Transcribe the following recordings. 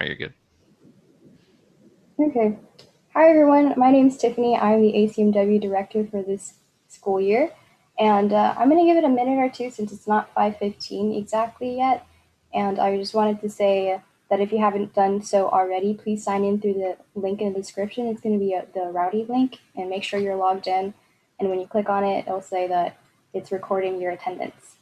right, you're good. Okay. Hi, everyone. My name is Tiffany. I'm the ACM-W director for this school year. And I'm going to give it a minute or two since it's not 5:15 exactly yet. And I just wanted to say that if you haven't done so already, please sign in through the link in the description. It's going to be the Rowdy link, and make sure you're logged in. And when you click on it, it'll say that it's recording your attendance.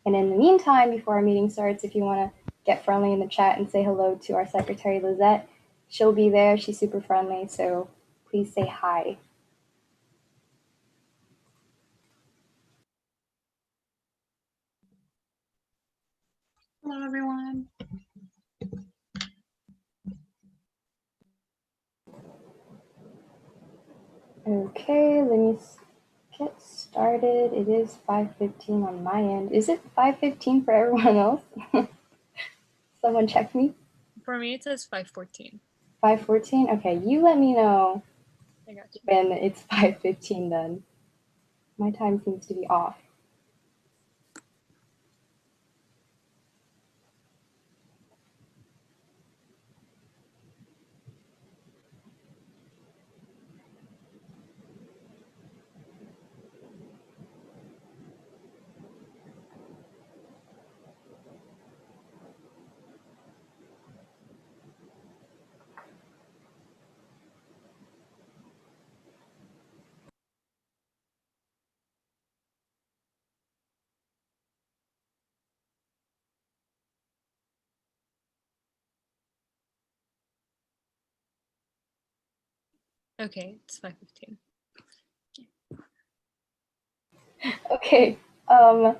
And in the meantime, before our meeting starts, if you want to get friendly in the chat and say hello to our secretary, Lizette, she'll be there. She's super friendly, so please say hi. Hello, everyone. Okay, let me get started. It is 5:15 on my end. Is it 5:15 for everyone else? Someone check me. For me, it says 5:14. 5:14? Okay, you let me know I got you. when it's 5:15 then. My time seems to be off. Okay, it's 5:15. Okay. All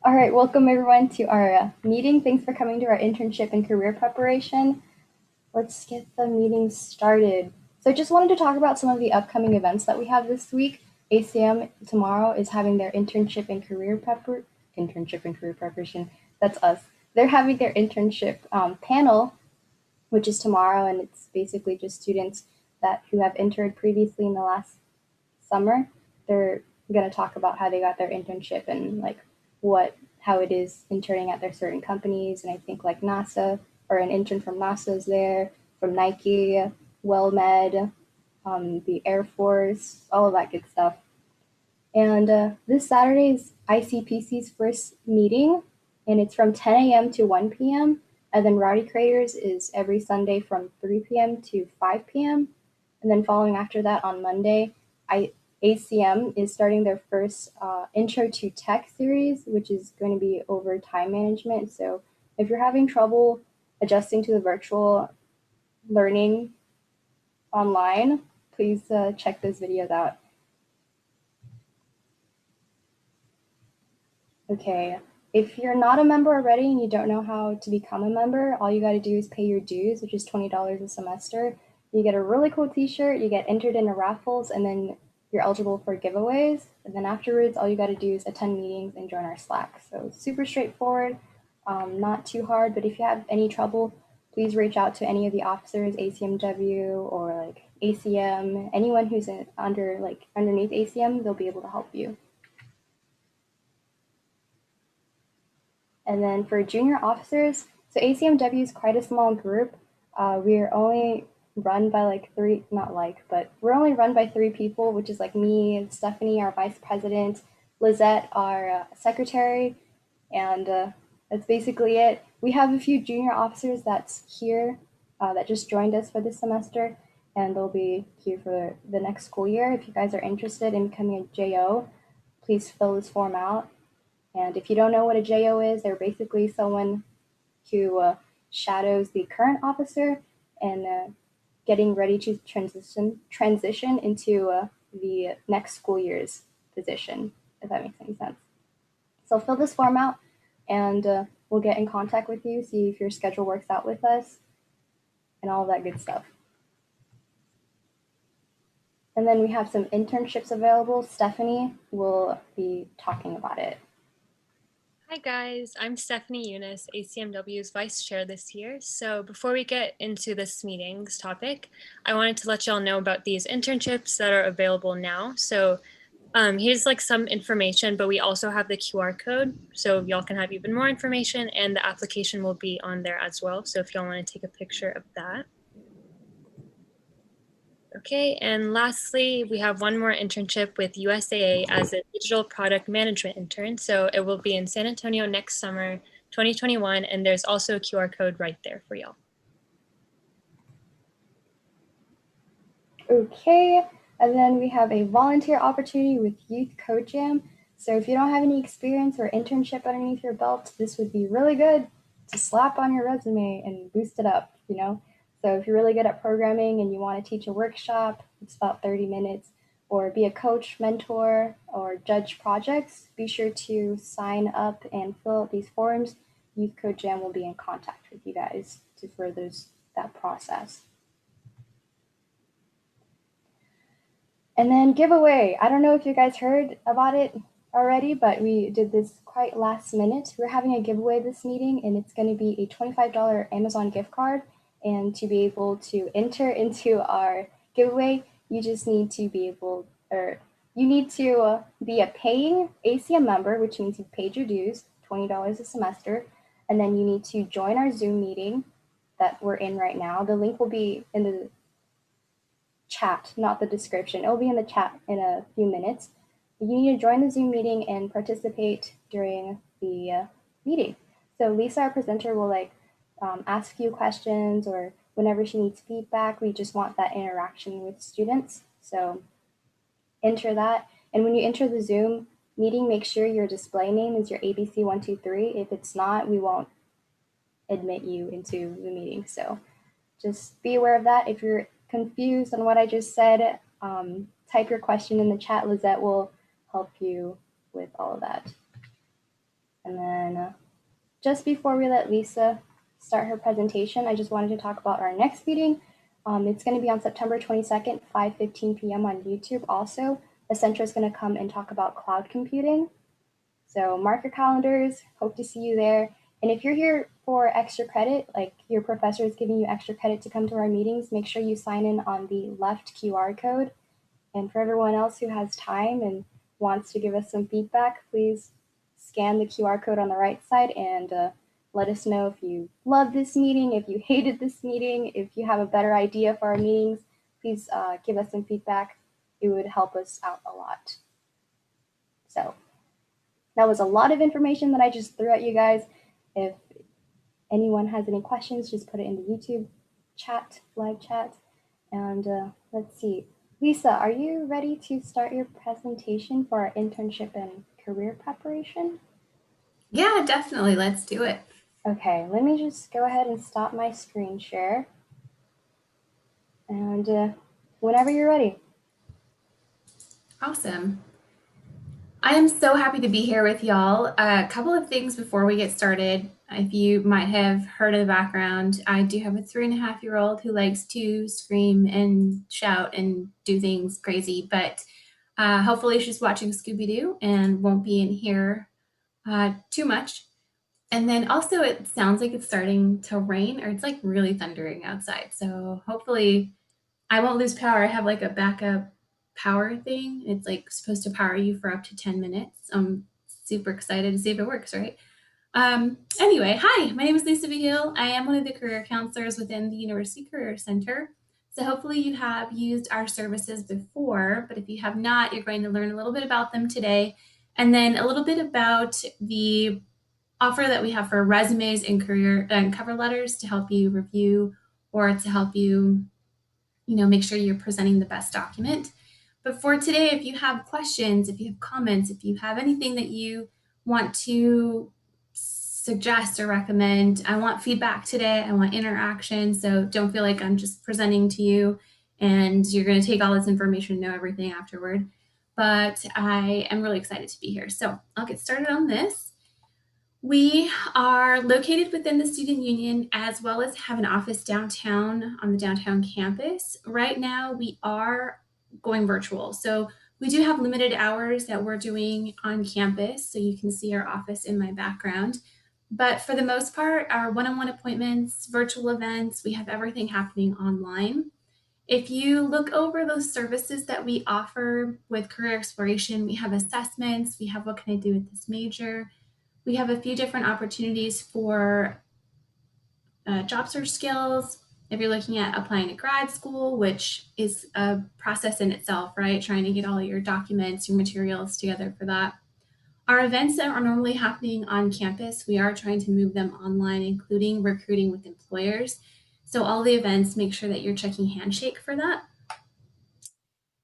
right, welcome everyone to our meeting. Thanks for coming to our internship and career preparation. Let's get the meeting started. So I just wanted to talk about some of the upcoming events that we have this week. ACM tomorrow is having their internship and career preparation. That's us. They're having their internship panel, which is tomorrow, and it's basically just students who have interned previously in the last summer. They're going to talk about how they got their internship and like how it is interning at their certain companies. And I think like NASA or an intern from NASA is there, from Nike, WellMed, the Air Force, all of that good stuff. And this Saturday is ICPC's first meeting, and it's from 10 a.m. to 1 p.m. And then Rowdy Creators is every Sunday from 3 p.m. to 5 p.m. And then following after that on Monday, ACM is starting their first Intro to Tech series, which is going to be over time management. So if you're having trouble adjusting to the virtual learning online, please check those videos out. Okay, if you're not a member already and you don't know how to become a member, all you got to do is pay your dues, which is $20 a semester. You get a really cool t-shirt, you get entered into raffles, and then you're eligible for giveaways. And then afterwards, all you got to do is attend meetings and join our Slack. So super straightforward, not too hard, but if you have any trouble, please reach out to any of the officers, ACM-W or like ACM, anyone who's underneath ACM, they'll be able to help you. And then for junior officers, so ACM-W is quite a small group. We're only run by we're only run by 3 people, which is like me, Stephanie, our vice president, Lizette, our secretary, and that's basically it. We have a few junior officers that's here that just joined us for this semester, and they'll be here for the next school year. If you guys are interested in becoming a JO, please fill this form out. And if you don't know what a JO is, they're basically someone who shadows the current officer and getting ready to transition into the next school year's position, if that makes any sense. So fill this form out and we'll get in contact with you, see if your schedule works out with us and all that good stuff. And then we have some internships available. Stephanie will be talking about it. Hi guys, I'm Stephanie Eunice, ACM-W's vice chair this year. So before we get into this topic, I wanted to let y'all know about these internships that are available now. So Here's like some information, but we also have the QR code, so y'all can have even more information, and the application will be on there as well. So if y'all want to take a picture of that. Okay, and lastly, we have one more internship with USAA as a digital product management intern. So it will be in San Antonio next summer, 2021, and there's also a QR code right there for y'all. Okay, and then we have a volunteer opportunity with Youth Code Jam. So if you don't have any experience or internship underneath your belt, this would be really good to slap on your resume and boost it up, you know? So if you're really good at programming and you want to teach a workshop, it's about 30 minutes, or be a coach, mentor, or judge projects, be sure to sign up and fill out these forms. Youth Code Jam will be in contact with you guys to further that process. And then giveaway. I don't know if you guys heard about it already, but we did this quite last minute. We're having a giveaway this meeting, and it's going to be a $25 Amazon gift card. And to be able to enter into our giveaway, you just need to be able, or you need to be a paying ACM member, which means you've paid your dues, $20 a semester. And then you need to join our Zoom meeting that we're in right now. The link will be in the chat, not the description. It'll be in the chat in a few minutes. You need to join the Zoom meeting and participate during the meeting. So Lisa, our presenter, will ask you questions, or whenever she needs feedback, we just want that interaction with students. So enter that. And when you enter the Zoom meeting, make sure your display name is your ABC123. If it's not, we won't admit you into the meeting. So just be aware of that. If you're confused on what I just said, type your question in the chat. Lizette will help you with all of that. And then just before we let Lisa start her presentation, I just wanted to talk about our next meeting. It's going to be on September 22nd, 5:15 p.m. on YouTube. Also, Essentra is going to come and talk about cloud computing. So mark your calendars. Hope to see you there. And if you're here for extra credit, like your professor is giving you extra credit to come to our meetings, make sure you sign in on the left QR code. And for everyone else who has time and wants to give us some feedback, please scan the QR code on the right side and let us know if you love this meeting, if you hated this meeting, if you have a better idea for our meetings. Please give us some feedback. It would help us out a lot. So that was a lot of information that I just threw at you guys. If anyone has any questions, just put it in the YouTube chat, live chat. And let's see. Lisa, are you ready to start your presentation for our internship and career preparation? Yeah, definitely. Let's do it. Okay, let me just go ahead and stop my screen share. And whenever you're ready. Awesome. I am so happy to be here with y'all. A couple of things before we get started. If you might have heard of the background, I do have a 3.5-year-old who likes to scream and shout and do things crazy, but hopefully she's watching Scooby-Doo and won't be in here too much. And then also it sounds like it's starting to rain, or it's like really thundering outside. So hopefully I won't lose power. I have like a backup power thing. It's like supposed to power you for up to 10 minutes. I'm super excited to see if it works, right? Anyway, hi, my name is Lisa Behill. I am one of the career counselors within the University Career Center. So hopefully you have used our services before, but if you have not, you're going to learn a little bit about them today, and then a little bit about the offer that we have for resumes and career and cover letters to help you review, or to help you make sure you're presenting the best document. But for today, if you have questions, if you have comments, if you have anything that you want to suggest or recommend, I want feedback today. I want interaction. So don't feel like I'm just presenting to you and you're going to take all this information and know everything afterward. But I am really excited to be here. So I'll get started on this. We are located within the student union, as well as have an office downtown on the downtown campus. Right now, we are going virtual. So we do have limited hours that we're doing on campus. So you can see our office in my background. But for the most part, our one-on-one appointments, virtual events, we have everything happening online. If you look over those services that we offer with career exploration, we have assessments, we have what can I do with this major, we have a few different opportunities for job search skills. If you're looking at applying to grad school, which is a process in itself, right? Trying to get all your documents, your materials together for that. Our events that are normally happening on campus, we are trying to move them online, including recruiting with employers. So all the events, make sure that you're checking Handshake for that.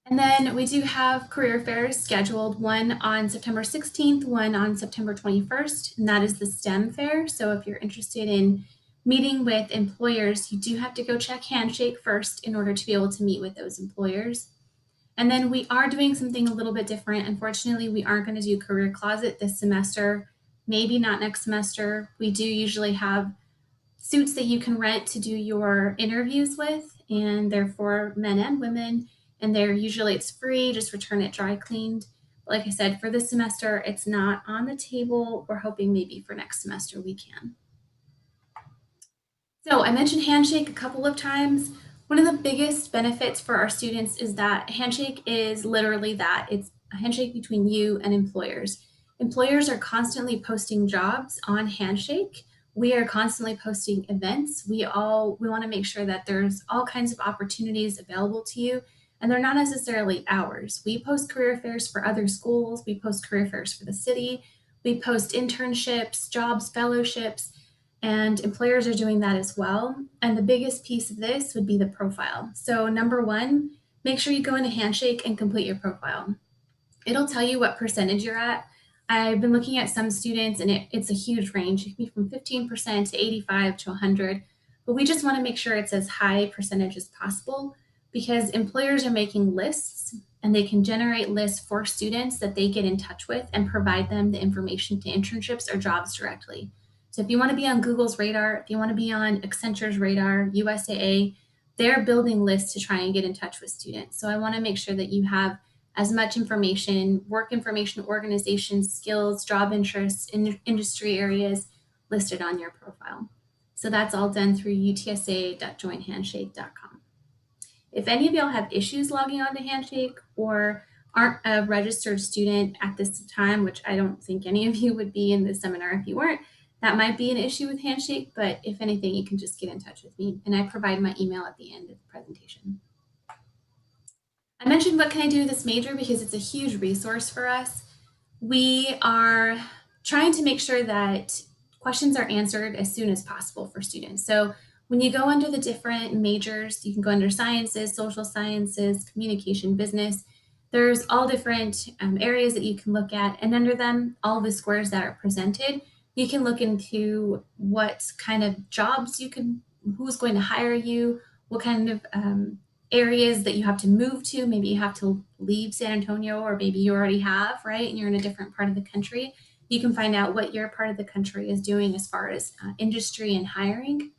And then we do have career fairs scheduled, one on September 16th, one on September 21st, and that is the STEM fair. So if you're interested in meeting with employers, you do have to go check Handshake first in order to be able to meet with those employers. And then we are doing something a little bit different. Unfortunately, we aren't going to do Career Closet this semester, maybe not next semester. We do usually have suits that you can rent to do your interviews with, and they're for men and women, and they're usually it's free, just return it dry cleaned. But like I said, for this semester, it's not on the table. We're hoping maybe for next semester we can. So I mentioned Handshake a couple of times. One of the biggest benefits for our students is that Handshake is literally that. It's a handshake between you and employers. Employers are constantly posting jobs on Handshake. We are constantly posting events. We want to make sure that there's all kinds of opportunities available to you, and they're not necessarily ours. We post career fairs for other schools, we post career fairs for the city, we post internships, jobs, fellowships, and employers are doing that as well. And the biggest piece of this would be the profile. So, number one, make sure you go into Handshake and complete your profile. It'll tell you what percentage you're at. I've been looking at some students, and it's a huge range. It can be from 15% to 85 to 100. But we just want to make sure it's as high percentage as possible because employers are making lists and they can generate lists for students that they get in touch with and provide them the information to internships or jobs directly. So if you want to be on Google's radar, if you want to be on Accenture's radar, USAA, they're building lists to try and get in touch with students. So I want to make sure that you have as much information, work information, organization, skills, job interests, industry areas listed on your profile. So that's all done through utsa.joinhandshake.com. If any of y'all have issues logging on to Handshake or aren't a registered student at this time, which I don't think any of you would be in this seminar if you weren't, that might be an issue with Handshake, but if anything, you can just get in touch with me, and I provide my email at the end of the presentation. I mentioned what can I do with this major because it's a huge resource for us. We are trying to make sure that questions are answered as soon as possible for students. So when you go under the different majors, you can go under sciences, social sciences, communication, business. There's all different areas that you can look at, and under them, all the squares that are presented, you can look into what kind of jobs who's going to hire you, what kind of areas that you have to move to. Maybe you have to leave San Antonio, or maybe you already have, right? And you're in a different part of the country. You can find out what your part of the country is doing as far as industry and hiring.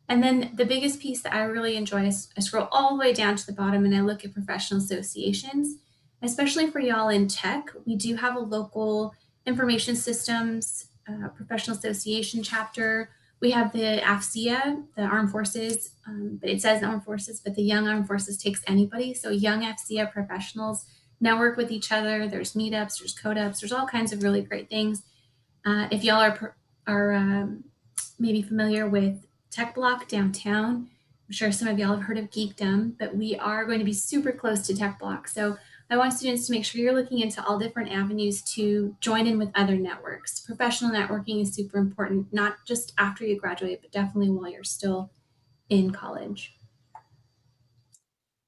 And then the biggest piece that I really enjoy is I scroll all the way down to the bottom and I look at professional associations, especially for y'all in tech. We do have a local information systems professional association chapter. We have the AFCEA, the Armed Forces, but it says Armed Forces, but the Young Armed Forces takes anybody. So young AFCEA professionals network with each other. There's meetups, there's code-ups, there's all kinds of really great things. If y'all are maybe familiar with Tech Block downtown, I'm sure some of y'all have heard of Geekdom, but we are going to be super close to Tech Block. So I want students to make sure you're looking into all different avenues to join in with other networks. Professional networking is super important, not just after you graduate, but definitely while you're still in college.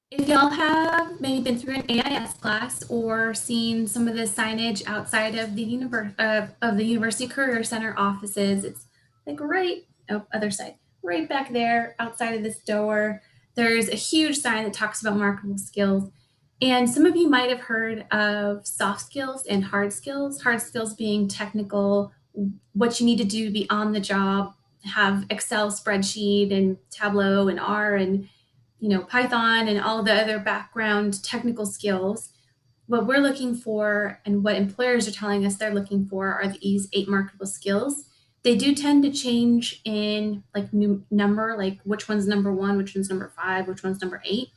If y'all have maybe been through an AIS class or seen some of the signage outside of the University Career Center offices, it's like other side, right back there outside of this door. There's a huge sign that talks about marketable skills. And some of you might have heard of soft skills and hard skills being technical, what you need to do to be on the job, have Excel spreadsheet and Tableau and R and Python and all the other background technical skills. What we're looking for and what employers are telling us they're looking for are these 8 marketable skills. They do tend to change in like number, like which one's number 1, which one's number 5, which one's number 8.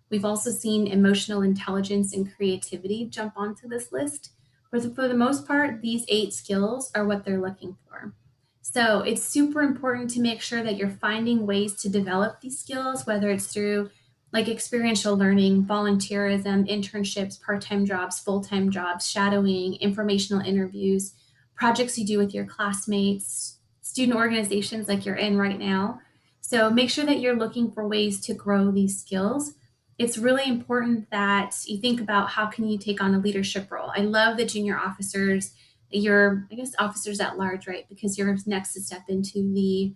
We've also seen emotional intelligence and creativity jump onto this list. For the most part, these 8 skills are what they're looking for. So it's super important to make sure that you're finding ways to develop these skills, whether it's through like experiential learning, volunteerism, internships, part-time jobs, full-time jobs, shadowing, informational interviews, projects you do with your classmates, student organizations like you're in right now. So make sure that you're looking for ways to grow these skills. It's really important that you think about how can you take on a leadership role. I love the junior officers, you're, I guess, officers at large, right? Because you're next to step into the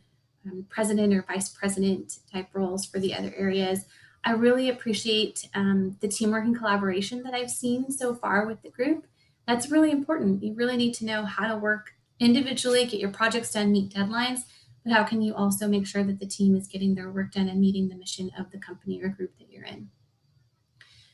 president or vice president type roles for the other areas. I really appreciate the teamwork and collaboration that I've seen so far with the group. That's really important. You really need to know how to work individually, get your projects done, meet deadlines, but how can you also make sure that the team is getting their work done and meeting the mission of the company or group that you're in?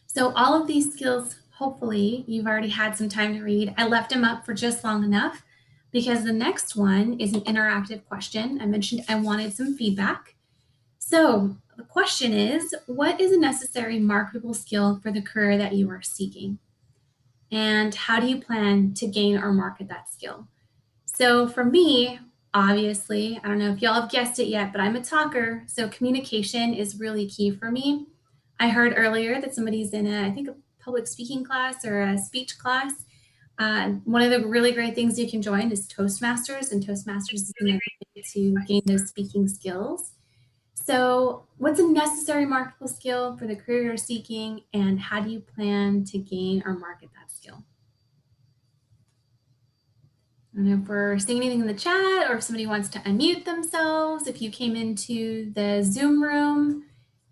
So all of these skills, hopefully you've already had some time to read. I left them up for just long enough because the next one is an interactive question. I mentioned I wanted some feedback. So the question is, what is a necessary marketable skill for the career that you are seeking? And how do you plan to gain or market that skill? So for me, obviously, I don't know if y'all have guessed it yet, but I'm a talker. So communication is really key for me. I heard earlier that somebody's in I think a public speaking class or a speech class. One of the really great things you can join is Toastmasters, and Toastmasters is another way to gain those speaking skills. So, what's a necessary marketable skill for the career you're seeking, and how do you plan to gain or market that skill? I don't know if we're seeing anything in the chat or if somebody wants to unmute themselves. If you came into the Zoom room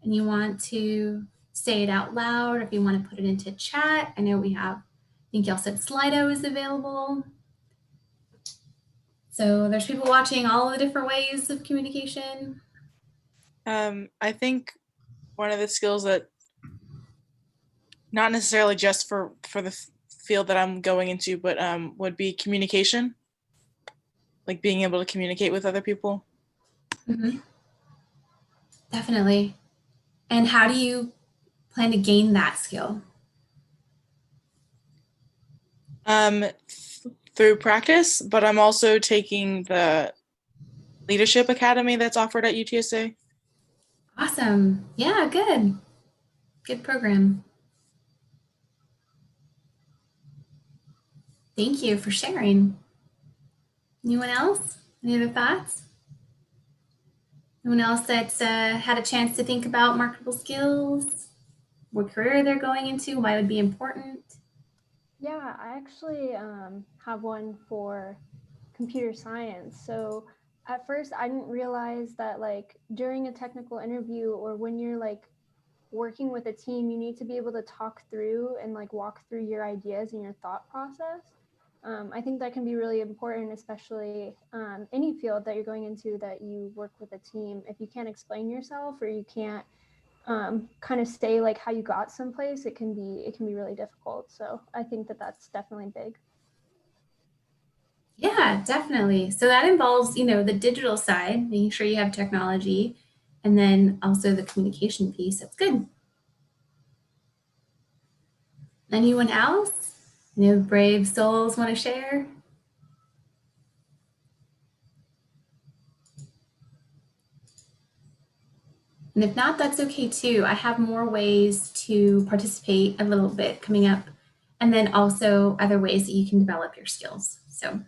and you want to say it out loud, or if you want to put it into chat. I know we have, I think y'all said Slido is available. So there's people watching all the different ways of communication. I think one of the skills that not necessarily just for the field that I'm going into, but would be communication, like being able to communicate with other people. Mm-hmm. Definitely. And how do you plan to gain that skill? Through practice, but I'm also taking the leadership academy that's offered at UTSA. Awesome. Yeah, good. Good program. Thank you for sharing. Anyone else? Any other thoughts? Anyone else that's had a chance to think about marketable skills? What career they're going into? Why it would be important? Yeah, I actually have one for computer science. So at first I didn't realize that like during a technical interview or when you're like working with a team, you need to be able to talk through and like walk through your ideas and your thought process. I think that can be really important, especially any field that you're going into that you work with a team. If you can't explain yourself or you can't kind of stay like how you got someplace, it can be really difficult. So I think that that's definitely big. Yeah, definitely. So that involves, the digital side, making sure you have technology, and then also the communication piece. That's good. Anyone else? Any brave souls want to share? And if not, that's okay too. I have more ways to participate a little bit coming up, and then also other ways that you can develop your skills. So,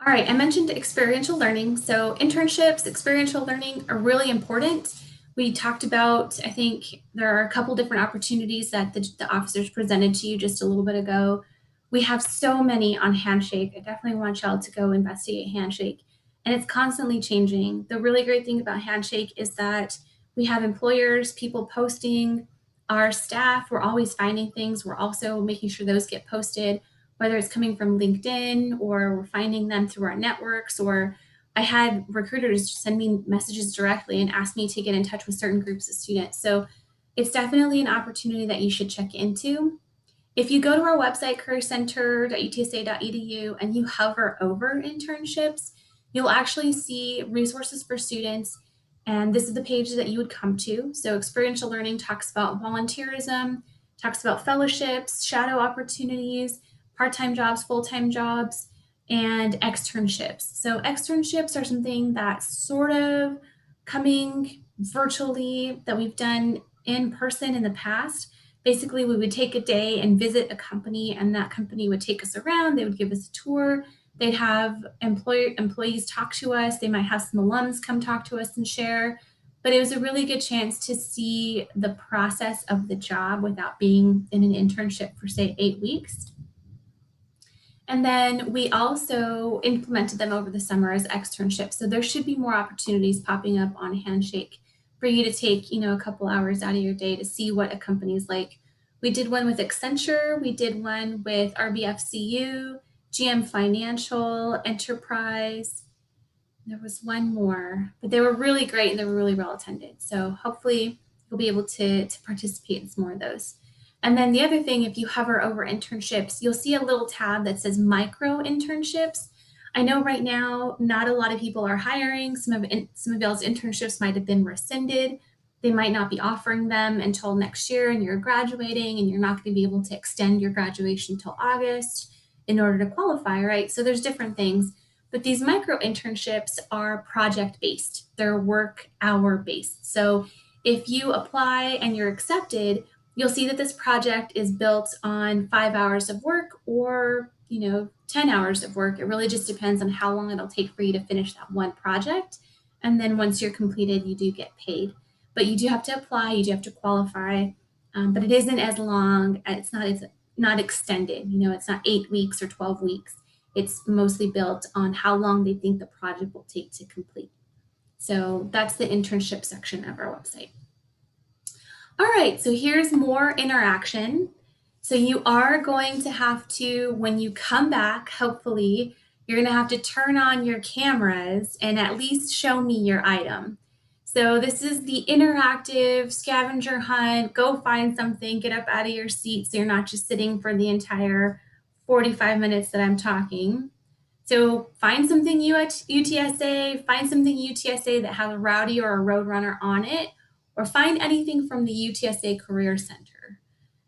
all right, I mentioned experiential learning. So internships, experiential learning are really important. We talked about, I think there are a couple different opportunities that the officers presented to you just a little bit ago. We have so many on Handshake. I definitely want y'all to go investigate Handshake. And it's constantly changing. The really great thing about Handshake is that we have employers, people posting, our staff, we're always finding things. We're also making sure those get posted, whether it's coming from LinkedIn or we're finding them through our networks, or I had recruiters send me messages directly and ask me to get in touch with certain groups of students. So it's definitely an opportunity that you should check into. If you go to our website, careercenter.utsa.edu, and you hover over internships, you'll actually see resources for students And this is the page that you would come to. So experiential learning talks about volunteerism, talks about fellowships, shadow opportunities, part-time jobs, full-time jobs, and externships. So externships are something that's sort of coming virtually that we've done in person in the past. Basically, we would take a day and visit a company, and that company would take us around. They would give us a tour. They'd have employees talk to us. They might have some alums come talk to us and share. But it was a really good chance to see the process of the job without being in an internship for, say, 8 weeks. And then we also implemented them over the summer as externships. So there should be more opportunities popping up on Handshake for you to take, a couple hours out of your day to see what a company is like. We did one with Accenture. We did one with RBFCU, GM Financial, Enterprise. There was one more, but they were really great and they were really well attended. So hopefully you'll be able to participate in some more of those. And then the other thing, if you hover over internships, you'll see a little tab that says micro internships. I know right now not a lot of people are hiring. Some of y'all's internships might have been rescinded. They might not be offering them until next year, and you're graduating and you're not going to be able to extend your graduation until August in order to qualify, right? So there's different things. But these micro internships are project based. They're work hour based. So if you apply and you're accepted, you'll see that this project is built on 5 hours of work or 10 hours of work. It really just depends on how long it'll take for you to finish that one project. And then once you're completed, you do get paid. But you do have to apply, you do have to qualify, but it isn't as long, it's not extended. It's not 8 weeks or 12 weeks. It's mostly built on how long they think the project will take to complete. So that's the internship section of our website. All right, so here's more interaction. So you are going to have to, when you come back, hopefully, you're going to have to turn on your cameras and at least show me your item. So this is the interactive scavenger hunt. Go find something, get up out of your seat so you're not just sitting for the entire 45 minutes that I'm talking. So find something UTSA, find something UTSA that has a Rowdy or a Roadrunner on it, or find anything from the UTSA Career Center.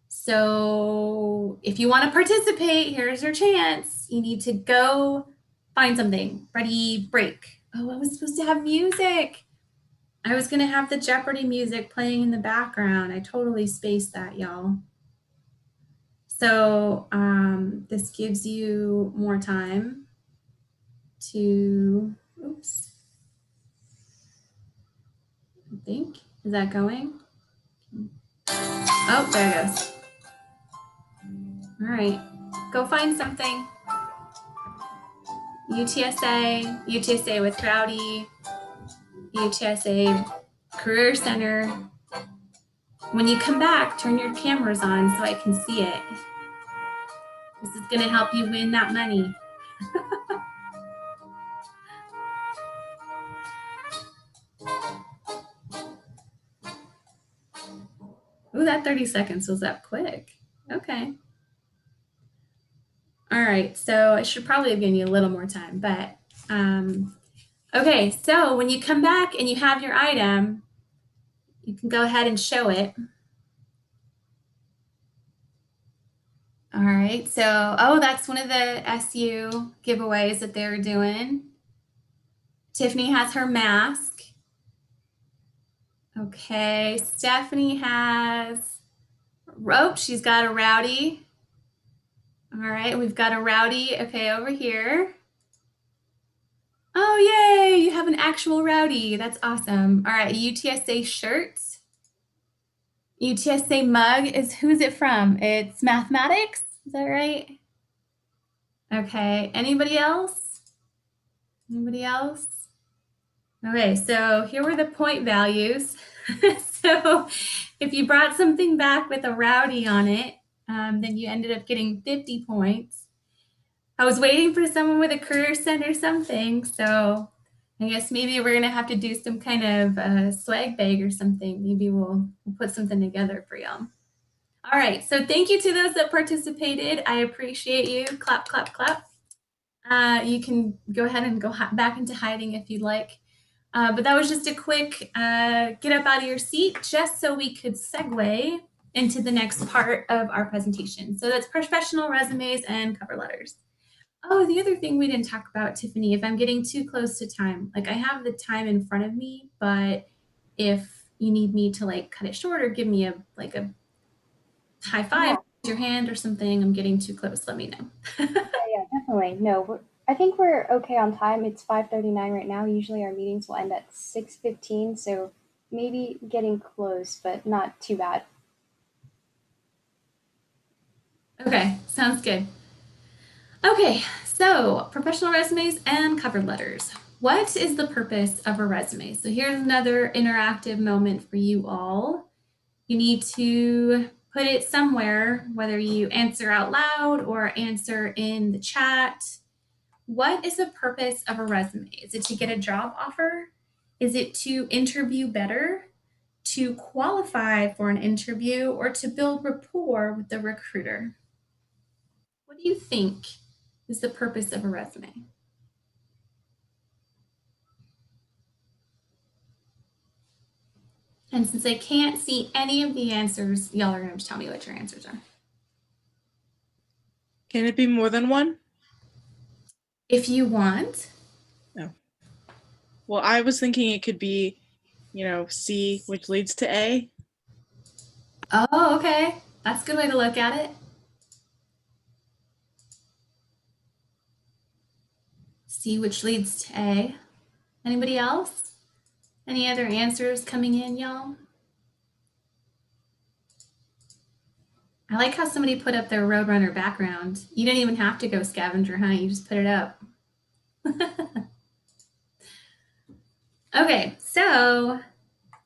So if you want to participate, here's your chance. You need to go find something. Ready, break. Oh, I was supposed to have music. I was going to have the Jeopardy music playing in the background. I totally spaced that, y'all. So this gives you more time to, oops, I think. Is that going? Oh, there it goes. All right, go find something. UTSA with Rowdy, UTSA Career Center. When you come back, turn your cameras on so I can see it. This is gonna help you win that money. Ooh, that 30 seconds was up quick. Okay. All right, so I should probably have given you a little more time, but okay, so when you come back and you have your item, you can go ahead and show it. All right, so, oh, that's one of the SU giveaways that they're doing. Tiffany has her mask. Okay, Stephanie has, oh, she's got a Rowdy. All right, we've got a Rowdy, okay, over here. Oh, yay, you have an actual Rowdy. That's awesome. All right, UTSA shirts. UTSA mug is, who's it from? It's mathematics, is that right? Okay, anybody else? Anybody else? Okay, so here were the point values. So if you brought something back with a Rowdy on it, then you ended up getting 50 points. I was waiting for someone with a career center something, so I guess maybe we're gonna have to do some kind of swag bag or something. Maybe we'll put something together for y'all. All right, so thank you to those that participated. I appreciate you. Clap, clap, clap. You can go ahead and go back into hiding if you'd like. But that was just a quick get up out of your seat just so we could segue into the next part of our presentation. So that's professional resumes and cover letters. Oh, the other thing we didn't talk about, Tiffany, if I'm getting too close to time, like I have the time in front of me, but if you need me to like cut it short or give me a high five, Yeah. raise your hand or something, I'm getting too close, let me know. Yeah, definitely. No, I think we're okay on time. It's 5:39 right now. Usually our meetings will end at 6:15, so maybe getting close, but not too bad. Okay, sounds good. Okay, so professional resumes and cover letters. What is the purpose of a resume? So here's another interactive moment for you all. You need to put it somewhere, whether you answer out loud or answer in the chat. What is the purpose of a resume? Is it to get a job offer? Is it to interview better? To qualify for an interview or to build rapport with the recruiter? What do you think is the purpose of a resume? And since I can't see any of the answers, y'all are going to tell me what your answers are. Can it be more than one? If you want. No. Well, I was thinking it could be, C, which leads to A. Oh, okay. That's a good way to look at it. C, which leads to A. Anybody else? Any other answers coming in, y'all? I like how somebody put up their Roadrunner background. You didn't even have to go scavenger hunt. You just put it up. Okay, so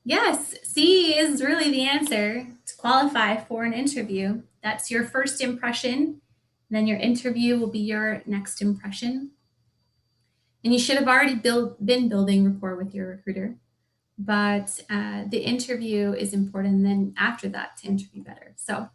yes, C is really the answer to qualify for an interview. That's your first impression. And then your interview will be your next impression. And you should have already been building rapport with your recruiter. But the interview is important. And then after that, to interview better. So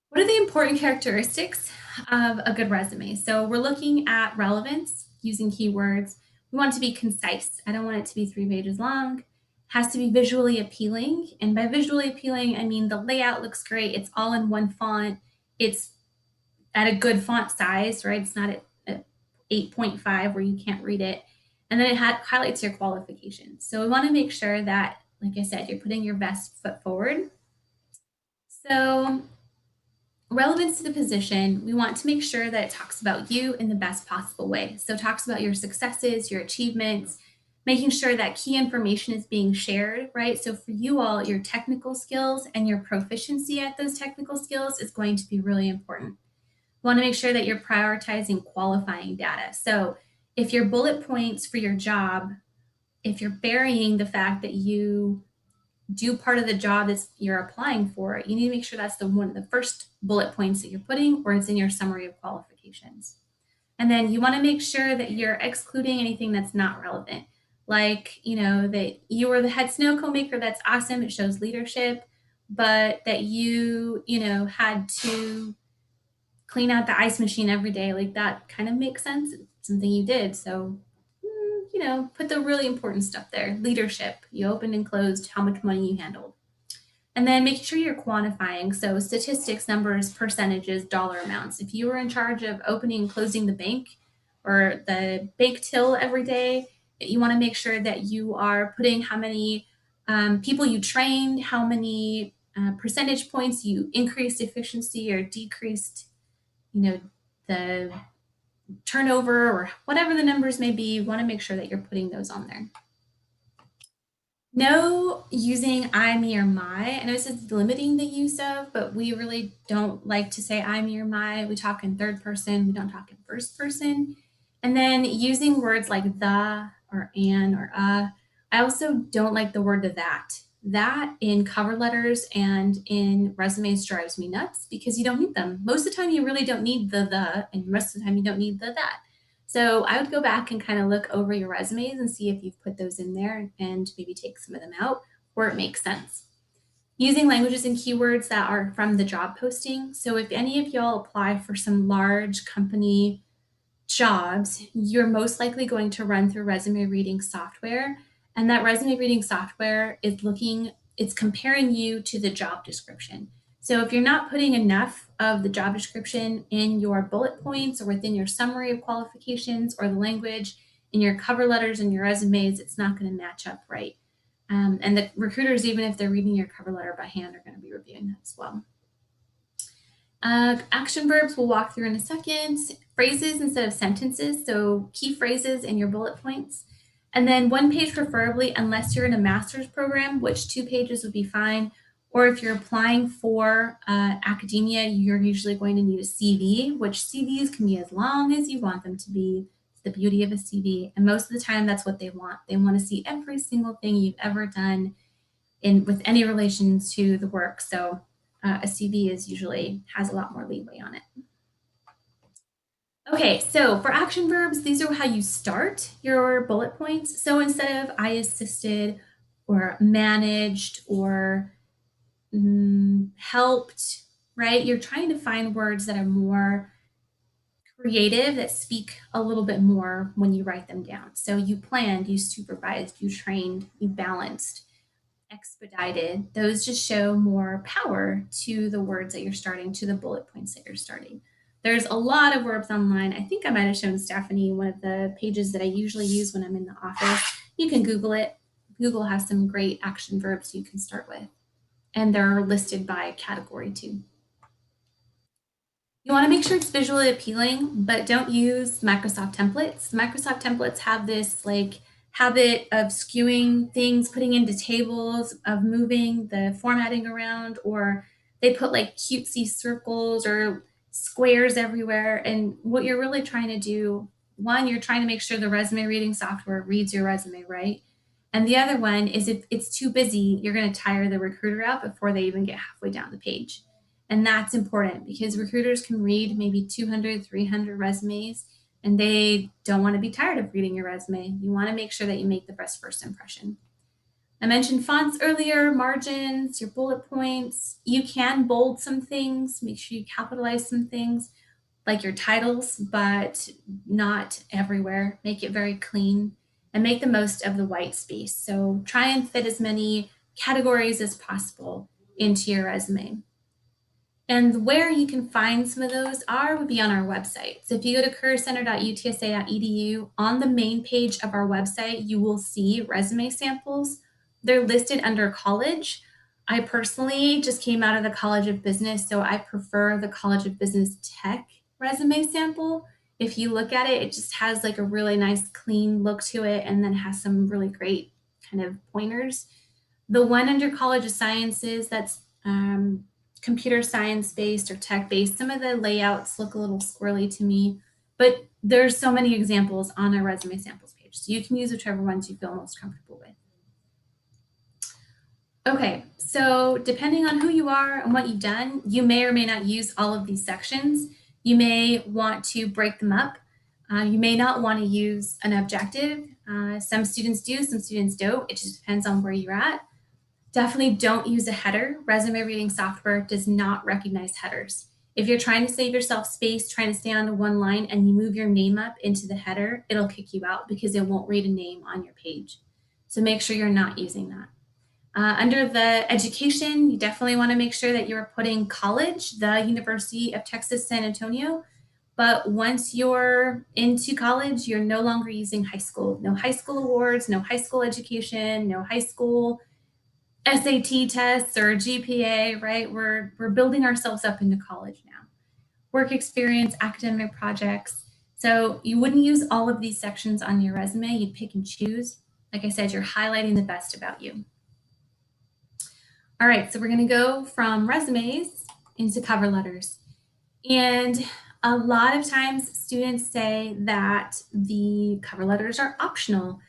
what are the important characteristics of a good resume? So we're looking at relevance using keywords. We want it to be concise. I don't want it to be 3 pages long. It has to be visually appealing. And by visually appealing, I mean the layout looks great. It's all in one font. It's at a good font size, right? It's not at 8.5 where you can't read it. And then it highlights your qualifications. So we want to make sure that, like I said, you're putting your best foot forward. So relevance to the position, we want to make sure that it talks about you in the best possible way. So it talks about your successes, your achievements, making sure that key information is being shared, right? So for you all, your technical skills and your proficiency at those technical skills is going to be really important. We want to make sure that you're prioritizing qualifying data. So if your bullet points for your job, if you're burying the fact that you do part of the job that you're applying for, you need to make sure that's the first bullet points that you're putting, or it's in your summary of qualifications. And then you want to make sure that you're excluding anything that's not relevant. Like, that you were the head snow cone maker, that's awesome. It shows leadership, but that you had to clean out the ice machine every day, like that kind of makes sense. It's something you did. So put the really important stuff there. Leadership, you opened and closed, how much money you handled. And then making sure you're quantifying. So statistics, numbers, percentages, dollar amounts. If you were in charge of opening and closing the bank or the bank till every day, you want to make sure that you are putting how many people you trained, how many percentage points you increased efficiency or decreased, the turnover or whatever the numbers may be. You want to make sure that you're putting those on there. No using I, me, or my. I know this is limiting the use of, but we really don't like to say I, me, or my. We talk in third person. We don't talk in first person. And then using words like the or an or I also don't like the word that. That in cover letters and in resumes drives me nuts because you don't need them. Most of the time you really don't need the, and most of the time you don't need the that. So I would go back and kind of look over your resumes and see if you've put those in there and maybe take some of them out where it makes sense. Using languages and keywords that are from the job posting. So if any of y'all apply for some large company jobs, you're most likely going to run through resume reading software. And that resume reading software is it's comparing you to the job description. So if you're not putting enough of the job description in your bullet points or within your summary of qualifications or the language in your cover letters and your resumes, it's not going to match up right. And the recruiters, even if they're reading your cover letter by hand, are going to be reviewing that as well. Action verbs we'll walk through in a second. Phrases instead of sentences, so key phrases in your bullet points. And then one page preferably, unless you're in a master's program, which 2 pages would be fine. Or if you're applying for academia, you're usually going to need a CV, which CVs can be as long as you want them to be. It's the beauty of a CV. And most of the time, that's what they want. They want to see every single thing you've ever done with any relation to the work. So a CV has a lot more leeway on it. Okay, so for action verbs, these are how you start your bullet points. So instead of I assisted or managed or helped, right? You're trying to find words that are more creative, that speak a little bit more when you write them down. So you planned, you supervised, you trained, you balanced, expedited. Those just show more power to the words that you're starting, to the bullet points that you're starting. There's a lot of verbs online. I think I might have shown Stephanie one of the pages that I usually use when I'm in the office. You can Google it. Google has some great action verbs you can start with. And they're listed by category too. You want to make sure it's visually appealing, but don't use Microsoft templates. Microsoft templates have this habit of skewing things, putting into tables, of moving the formatting around, or they put cutesy circles or squares everywhere. And what you're really trying to do, one, you're trying to make sure the resume reading software reads your resume right. And the other one is if it's too busy, you're going to tire the recruiter out before they even get halfway down the page. And that's important because recruiters can read maybe 200, 300 resumes, and they don't want to be tired of reading your resume. You want to make sure that you make the best first impression. I mentioned fonts earlier, margins, your bullet points. You can bold some things, make sure you capitalize some things like your titles, but not everywhere. Make it very clean and make the most of the white space. So try and fit as many categories as possible into your resume. And where you can find some of those would be on our website. So if you go to careercenter.utsa.edu, on the main page of our website, you will see resume samples. They're listed under college. I personally just came out of the College of Business, so I prefer the College of Business Tech resume sample. If you look at it, it just has a really nice clean look to it and then has some really great kind of pointers. The one under College of Sciences, that's computer science based or tech based, some of the layouts look a little squirrely to me, but there's so many examples on our resume samples page. So you can use whichever ones you feel most comfortable with. Okay, so depending on who you are and what you've done, you may or may not use all of these sections. You may want to break them up. You may not want to use an objective. Some students do, some students don't. It just depends on where you're at. Definitely don't use a header. Resume reading software does not recognize headers. If you're trying to save yourself space, trying to stay on one line, and you move your name up into the header, it'll kick you out because it won't read a name on your page. So make sure you're not using that. Under the education, you definitely want to make sure that you're putting college, the University of Texas, San Antonio. But once you're into college, you're no longer using high school. No high school awards, no high school education, no high school SAT tests or GPA, right? We're building ourselves up into college now. Work experience, academic projects. So you wouldn't use all of these sections on your resume. You'd pick and choose. Like I said, you're highlighting the best about you. All right, so we're going to go from resumes into cover letters. And a lot of times students say that the cover letters are optional.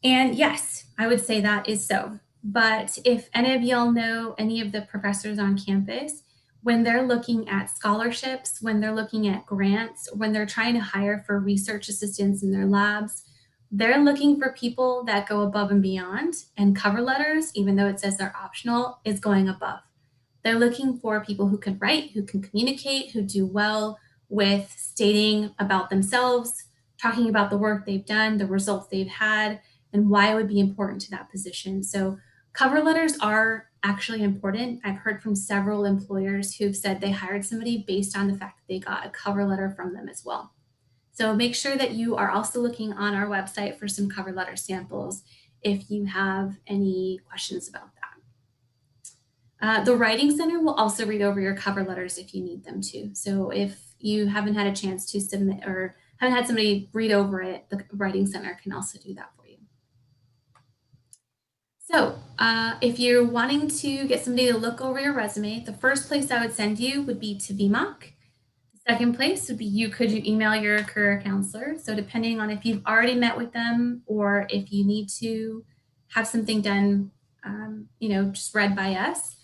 And yes, I would say that is so. But if any of y'all know any of the professors on campus, when they're looking at scholarships, when they're looking at grants, when they're trying to hire for research assistants in their labs, they're looking for people that go above and beyond. And cover letters, even though it says they're optional, is going above. They're looking for people who can write, who can communicate, who do well with stating about themselves, talking about the work they've done, the results they've had, and why it would be important to that position. So cover letters are actually important. I've heard from several employers who've said they hired somebody based on the fact that they got a cover letter from them as well. So make sure that you are also looking on our website for some cover letter samples if you have any questions about that. The Writing Center will also read over your cover letters if you need them to. So if you haven't had a chance to submit or haven't had somebody read over it, the Writing Center can also do that for you. So if you're wanting to get somebody to look over your resume, the first place I would send you would be to VMOC. The second place would be could you email your career counselor. So depending on if you've already met with them or if you need to have something done, just read by us.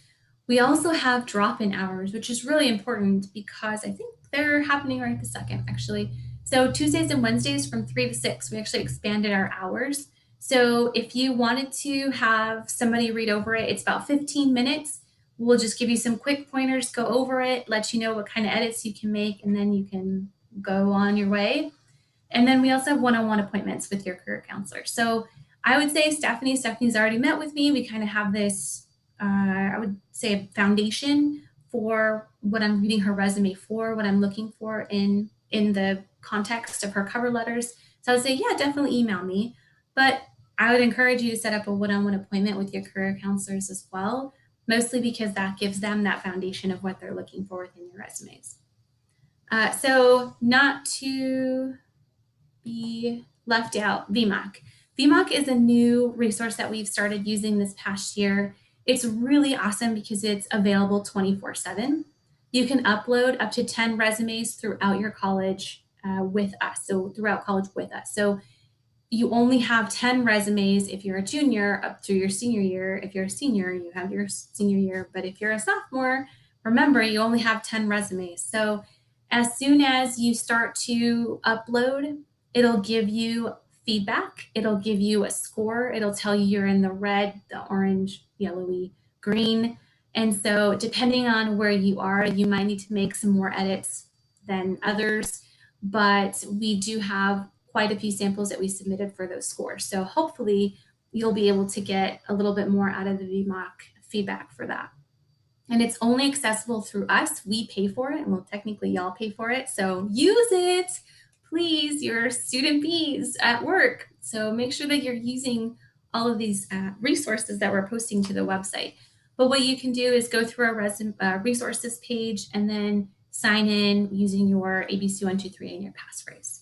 We also have drop-in hours, which is really important because I think they're happening right this second, actually. So Tuesdays and Wednesdays from 3 to 6, we actually expanded our hours. So if you wanted to have somebody read over it, it's about 15 minutes. We'll just give you some quick pointers, go over it, let you know what kind of edits you can make, and then you can go on your way. And then we also have one-on-one appointments with your career counselor. So I would say Stephanie's already met with me. We kind of have this I would say a foundation for what I'm reading her resume for, what I'm looking for in the context of her cover letters. So I would say, yeah, definitely email me. But I would encourage you to set up a one-on-one appointment with your career counselors as well, mostly because that gives them that foundation of what they're looking for within your resumes. So not to be left out, VMOC. VMOC is a new resource that we've started using this past year. It's really awesome because it's available 24/7. You can upload up to 10 resumes throughout your college with us. So throughout college with us. So you only have 10 resumes if you're a junior up through your senior year. If you're a senior, you have your senior year. But if you're a sophomore, remember, you only have 10 resumes. So as soon as you start to upload, it'll give you feedback. It'll give you a score. It'll tell you you're in the red, the orange, yellowy, green. And so depending on where you are, you might need to make some more edits than others. But we do have quite a few samples that we submitted for those scores. So hopefully you'll be able to get a little bit more out of the VMOC feedback for that. And it's only accessible through us. We pay for it, and well, technically y'all pay for it. So use it, please, your student bees at work. So make sure that you're using all of these resources that we're posting to the website. But what you can do is go through our resources page and then sign in using your ABC123 and your passphrase.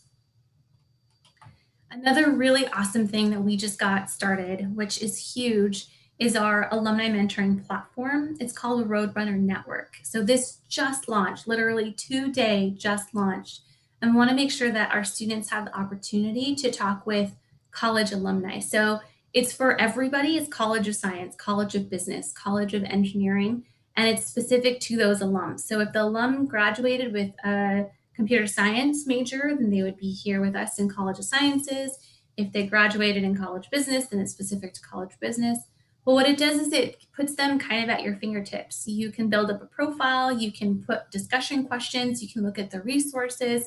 Another really awesome thing that we just got started, which is huge, is our alumni mentoring platform. It's called the Roadrunner Network. So this just launched, literally today just launched. And we want to make sure that our students have the opportunity to talk with college alumni. So it's for everybody. It's College of Science, College of Business, College of Engineering, and it's specific to those alums. So if the alum graduated with a computer science major, then they would be here with us in College of Sciences. If they graduated in College Business, then it's specific to College Business. But what it does is it puts them kind of at your fingertips. You can build up a profile, you can put discussion questions, you can look at the resources.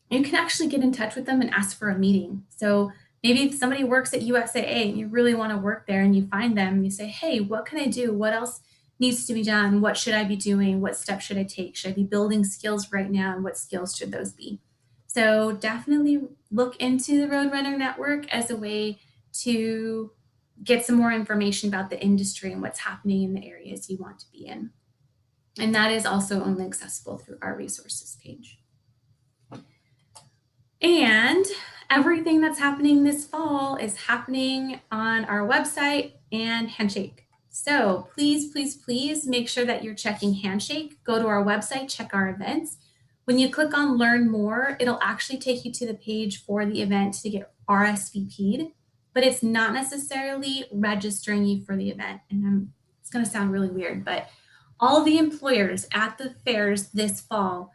You can actually get in touch with them and ask for a meeting. So maybe if somebody works at USAA and you really want to work there and you find them and you say, hey, what can I do? What else needs to be done? What should I be doing? What steps should I take? Should I be building skills right now? And what skills should those be? So definitely look into the Roadrunner Network as a way to get some more information about the industry and what's happening in the areas you want to be in. And that is also only accessible through our resources page. And everything that's happening this fall is happening on our website and Handshake. So please, please, please make sure that you're checking Handshake. Go to our website, check our events. When you click on Learn More, it'll actually take you to the page for the event to get RSVP'd, but it's not necessarily registering you for the event. And it's going to sound really weird, but all the employers at the fairs this fall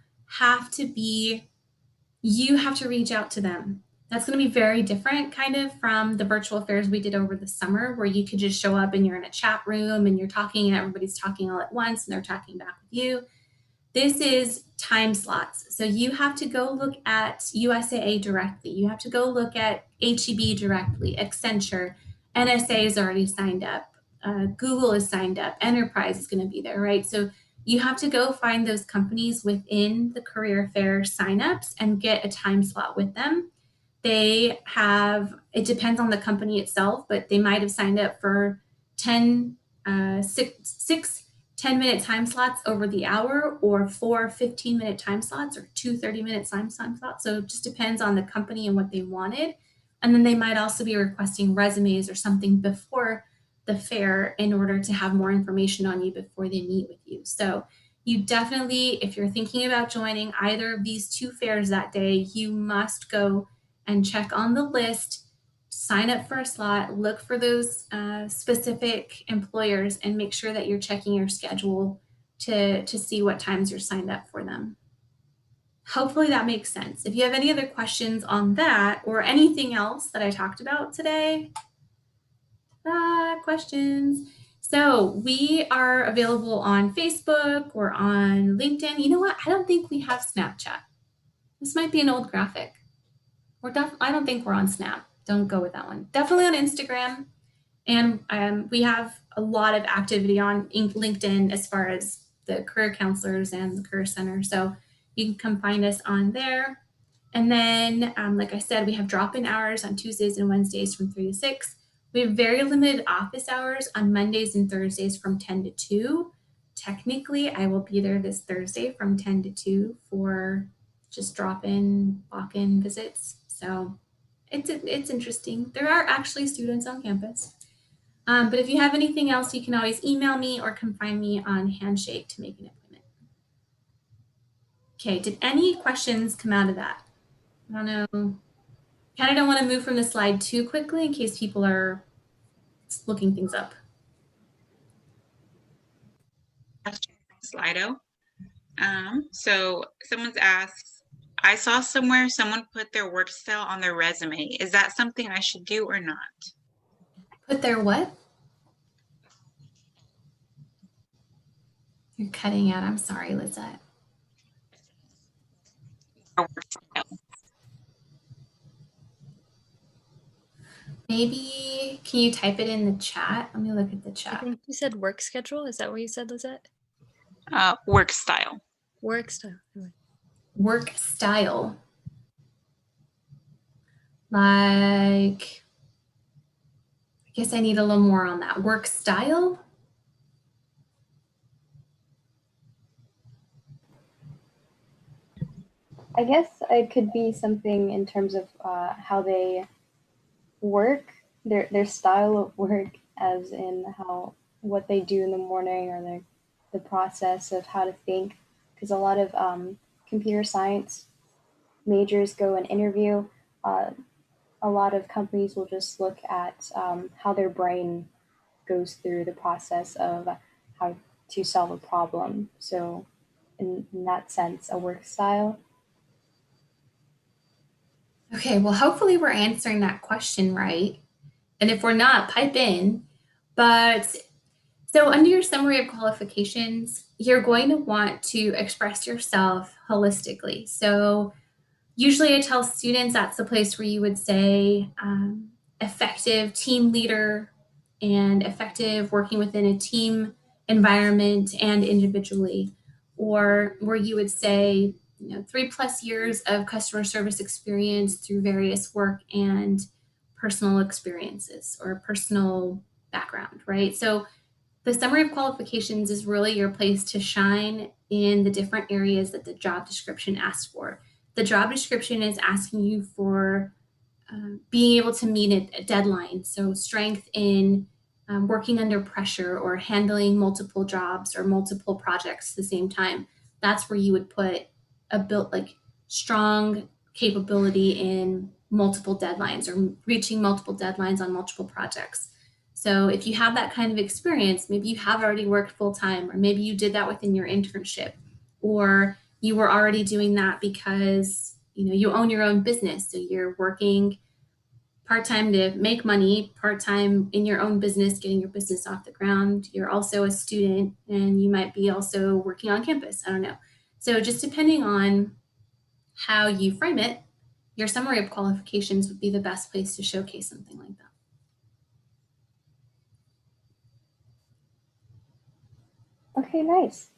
you have to reach out to them. That's going to be very different kind of from the virtual fairs we did over the summer where you could just show up and you're in a chat room and you're talking and everybody's talking all at once and they're talking back with you. This is time slots. So you have to go look at USAA directly. You have to go look at HEB directly, Accenture. NSA is already signed up. Google is signed up. Enterprise is going to be there, right? So you have to go find those companies within the career fair signups and get a time slot with them. They have, it depends on the company itself, but they might have signed up for 10, six 10-minute time slots over the hour, or 4 15-minute time slots, or 2 30-minute time slots. So it just depends on the company and what they wanted. And then they might also be requesting resumes or something before the fair in order to have more information on you before they meet with you. So you definitely, if you're thinking about joining either of these two fairs that day, you must go and check on the list, sign up for a slot, look for those specific employers, and make sure that you're checking your schedule to see what times you're signed up for them. Hopefully that makes sense. If you have any other questions on that or anything else that I talked about today, questions. So we are available on Facebook or on LinkedIn. You know what? I don't think we have Snapchat. This might be an old graphic. I don't think we're on Snap. Don't go with that one. Definitely on Instagram. And we have a lot of activity on LinkedIn as far as the career counselors and the career center. So you can come find us on there. And then, like I said, we have drop-in hours on Tuesdays and Wednesdays from 3 to 6. We have very limited office hours on Mondays and Thursdays from 10 to 2. Technically, I will be there this Thursday from 10 to 2 for just drop-in, walk-in visits. So it's interesting. There are actually students on campus. But if you have anything else, you can always email me or come find me on Handshake to make an appointment. Okay, did any questions come out of that? I don't know. Kind of don't want to move from the slide too quickly in case people are looking things up. Slido. So someone's asked, I saw somewhere someone put their work style on their resume. Is that something I should do or not? Put their what? You're cutting out. I'm sorry, Lizette. Maybe, can you type it in the chat? Let me look at the I chat. think you said work schedule. Is that what you said, Lizette? Work style. Work style. Work style. Like, I guess I need a little more on that. Work style? I guess it could be something in terms of how they work, their style of work, as in what they do in the morning, or the process of how to think. Because a lot of computer science majors go and interview. A lot of companies will just look at how their brain goes through the process of how to solve a problem. So in that sense, a work style. Okay, well, hopefully we're answering that question right. And if we're not, pipe in. But so under your summary of qualifications, you're going to want to express yourself holistically. So usually I tell students that's the place where you would say effective team leader and effective working within a team environment and individually, or where you would say, 3+ years of customer service experience through various work and personal experiences or personal background, right? So the summary of qualifications is really your place to shine in the different areas that the job description asks for. The job description is asking you for being able to meet a deadline. So strength in working under pressure or handling multiple jobs or multiple projects at the same time. That's where you would put strong capability in multiple deadlines or reaching multiple deadlines on multiple projects. So if you have that kind of experience, maybe you have already worked full-time, or maybe you did that within your internship, or you were already doing that because you own your own business. So you're working part-time to make money, part-time in your own business, getting your business off the ground. You're also a student and you might be also working on campus. I don't know. So just depending on how you frame it, your summary of qualifications would be the best place to showcase something like that. Okay, nice.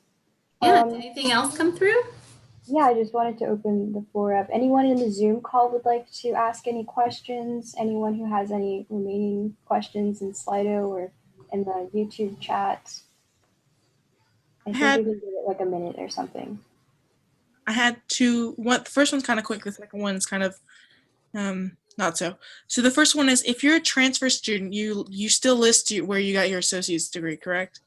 Yeah, did anything else come through? Yeah, I just wanted to open the floor up. Anyone in the Zoom call would like to ask any questions? Anyone who has any remaining questions in Slido or in the YouTube chat? I think we can give it like a minute or something. I had two. The first one's kind of quick. The second one's kind of not so. So the first one is, if you're a transfer student, you still list where you got your associate's degree, correct?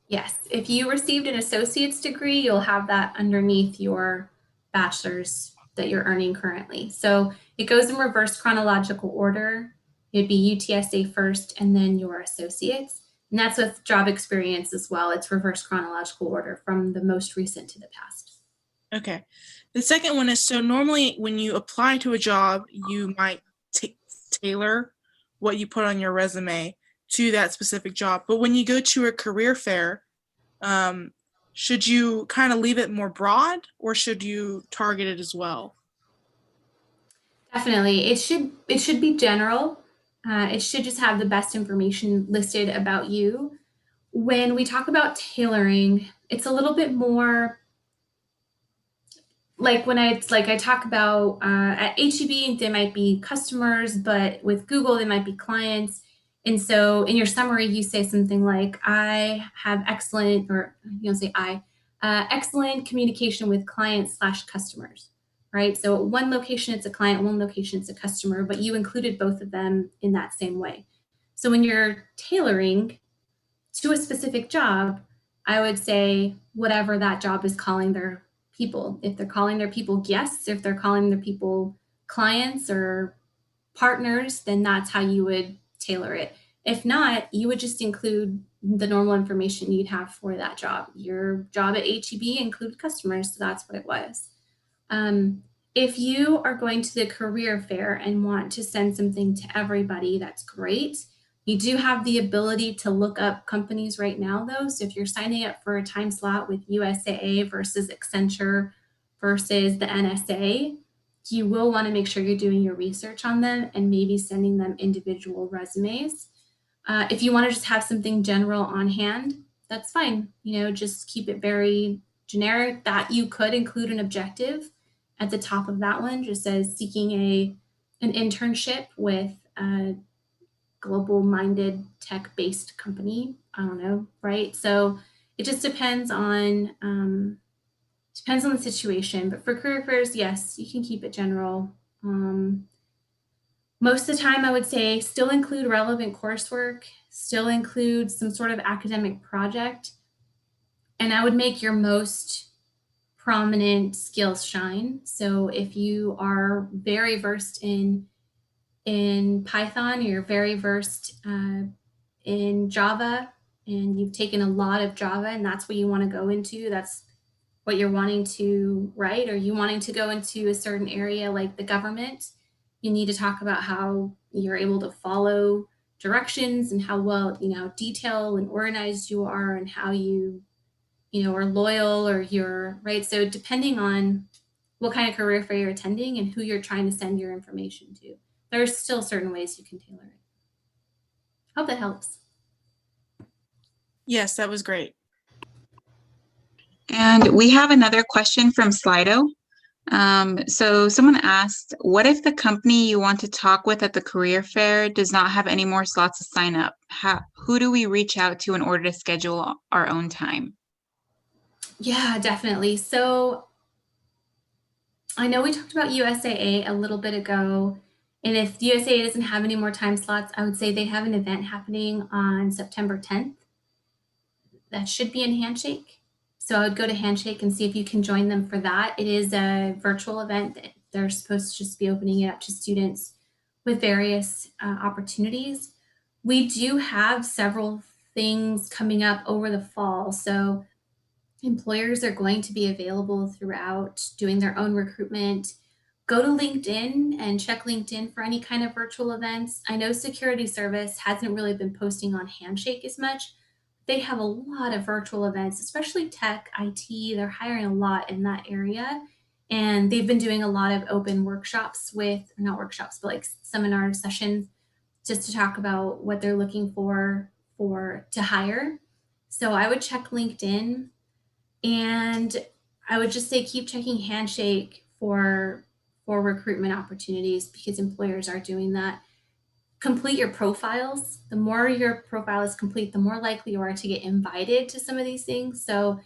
Yes, if you received an associate's degree, you'll have that underneath your bachelor's that you're earning currently. So it goes in reverse chronological order. It'd be UTSA first and then your associates. And that's with job experience as well. It's reverse chronological order from the most recent to the past. Okay. The second one is, so normally when you apply to a job, you might tailor what you put on your resume to that specific job. But when you go to a career fair, should you kind of leave it more broad, or should you target it as well? Definitely. It should be general. It should just have the best information listed about you. When we talk about tailoring, it's a little bit more like when I talk about at HEB, they might be customers, but with Google, they might be clients. And so in your summary, you say something like, I have excellent, or you don't say excellent communication with clients / customers, right? So at one location, it's a client, one location, it's a customer, but you included both of them in that same way. So when you're tailoring to a specific job, I would say whatever that job is calling their people. If they're calling their people guests, if they're calling their people clients or partners, then that's how you would tailor it. If not, you would just include the normal information you'd have for that job. Your job at HEB included customers, so that's what it was. If you are going to the career fair and want to send something to everybody, that's great. You do have the ability to look up companies right now, though. So if you're signing up for a time slot with USAA versus Accenture versus the NSA, you will want to make sure you're doing your research on them and maybe sending them individual resumes. If you want to just have something general on hand, that's fine. Just keep it very generic. That you could include an objective at the top of that one, just says seeking an internship with a global-minded tech-based company. I don't know, right? So it just depends on the situation. But for career fairs, yes, you can keep it general. Most of the time, I would say still include relevant coursework, still include some sort of academic project, and I would make your most prominent skills shine. So if you are very versed in Python, you're very versed in Java, and you've taken a lot of Java, and that's what you want to go into, that's what you're wanting to write, or you wanting to go into a certain area like the government, you need to talk about how you're able to follow directions and how well, detailed and organized you are, and how you are loyal, or you're right. So depending on what kind of career fair you're attending and who you're trying to send your information to, there's still certain ways you can tailor it. Hope that helps. Yes, that was great. And we have another question from Slido. So someone asked, what if the company you want to talk with at the career fair does not have any more slots to sign up? Who do we reach out to in order to schedule our own time? Yeah, definitely. So I know we talked about USAA a little bit ago, and if USAA doesn't have any more time slots, I would say they have an event happening on September 10th. That should be in Handshake. So I would go to Handshake and see if you can join them for that. It is a virtual event that they're supposed to just be opening it up to students with various opportunities. We do have several things coming up over the fall. So employers are going to be available throughout doing their own recruitment. Go to LinkedIn and check LinkedIn for any kind of virtual events. I know Security Service hasn't really been posting on Handshake as much. they have a lot of virtual events, especially tech, IT. They're hiring a lot in that area. And they've been doing a lot of open workshops with, not workshops, but like seminar sessions just to talk about what they're looking for to hire. So I would check LinkedIn, and I would just say keep checking Handshake for recruitment opportunities because employers are doing that. Complete your profiles. The more your profile is complete, the more likely you are to get invited to some of these things. So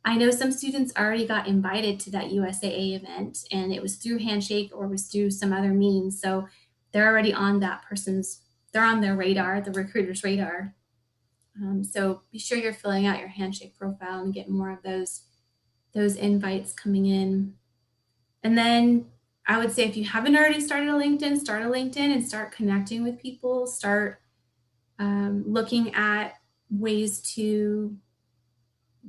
I know some students already got invited to that USAA event, and it was through Handshake or was through some other means. So they're already on that person's, they're on their radar, the recruiter's radar. So be sure you're filling out your Handshake profile and get more of those invites coming in. And then I would say if you haven't already started a LinkedIn, start a LinkedIn and start connecting with people. Start looking at ways to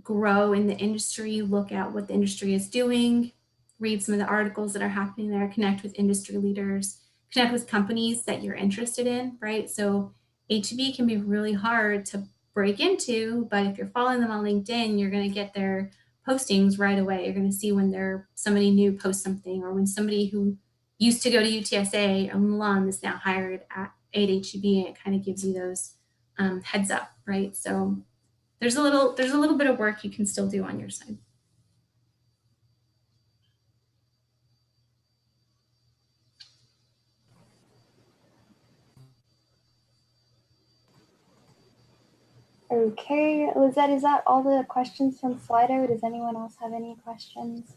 grow in the industry, look at what the industry is doing, read some of the articles that are happening there, connect with industry leaders, connect with companies that you're interested in, right? So H2B can be really hard to break into, but if you're following them on LinkedIn, you're going to get their postings right away. You're going to see when somebody new posts something, or when somebody who used to go to UTSA, an alum, is now hired at H2B, and it kind of gives you those heads up, right? So there's a little bit of work you can still do on your side. Okay, Lizette, is that all the questions from Slido? Does anyone else have any questions?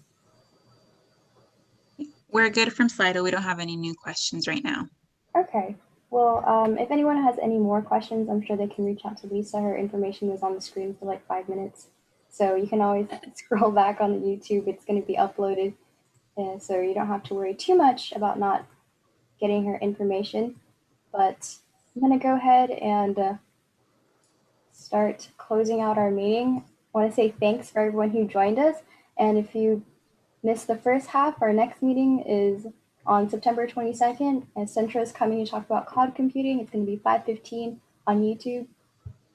We're good from Slido. We don't have any new questions right now. Okay. Well, if anyone has any more questions, I'm sure they can reach out to Lisa. Her information was on the screen for like 5 minutes. So you can always scroll back on the YouTube. It's going to be uploaded. So you don't have to worry too much about not getting her information. But I'm going to go ahead and start closing out our meeting. I want to say thanks for everyone who joined us. And if you missed the first half, our next meeting is on September 22nd, and Centra is coming to talk about cloud computing. It's going to be 5:15 on YouTube.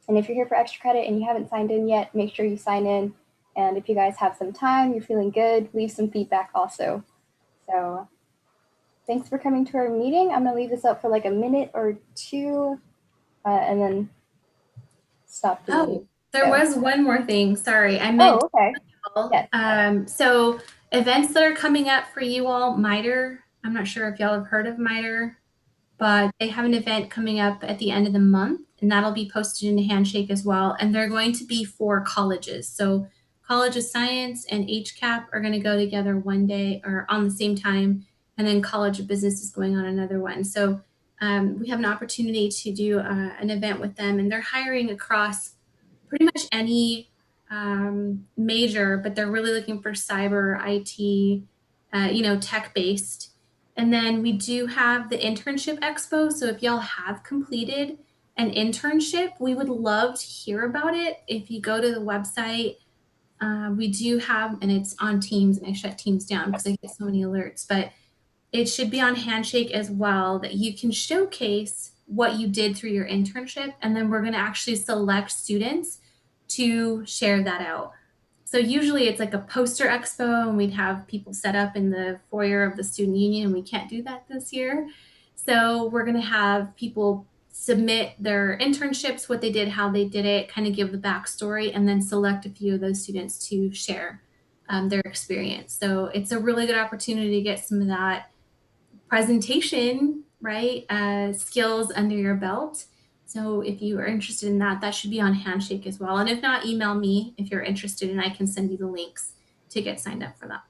And if you're here for extra credit and you haven't signed in yet, make sure you sign in. And if you guys have some time, you're feeling good, leave some feedback also. So thanks for coming to our meeting. I'm going to leave this up for like a minute or two, and then stop the meeting. There was one more thing. Sorry, I meant. Oh, okay. Yes. So events that are coming up for you all, MITRE. I'm not sure if y'all have heard of MITRE, but they have an event coming up at the end of the month, and that'll be posted in Handshake as well. And they're going to be for colleges. So College of Science and HCAP are going to go together one day or on the same time, and then College of Business is going on another one. So we have an opportunity to do an event with them, and they're hiring across pretty much any major, but they're really looking for cyber, IT, tech based. And then we do have the Internship Expo. So if y'all have completed an internship, we would love to hear about it. If you go to the website, we do have, and it's on Teams, and I shut Teams down because I get so many alerts, but it should be on Handshake as well, that you can showcase what you did through your internship. And then we're going to actually select students to share that out. So usually it's like a poster expo, and we'd have people set up in the foyer of the student union, and we can't do that this year. So we're going to have people submit their internships, what they did, how they did it, kind of give the backstory, and then select a few of those students to share their experience. So it's a really good opportunity to get some of that presentation, right, skills under your belt. So if you are interested in that, that should be on Handshake as well. And if not, email me if you're interested, and I can send you the links to get signed up for that.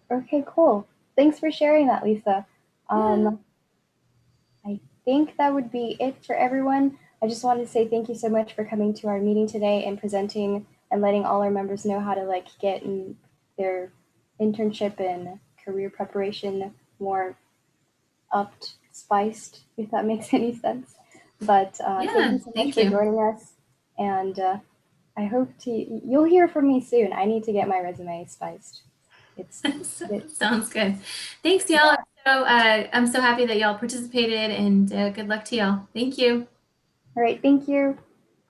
Okay, cool. Thanks for sharing that, Lisa. I think that would be it for everyone. I just wanted to say thank you so much for coming to our meeting today and presenting and letting all our members know how to get in their internship and career preparation more upped, spiced, if that makes any sense. But thank you so much for joining us. And I hope you'll hear from me soon. I need to get my resume spiced. It sounds good. Thanks, y'all. Yeah. I'm so happy that y'all participated, and good luck to y'all. Thank you. All right. Thank you.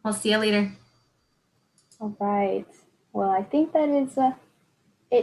I'll see you later. All right. Well, I think that is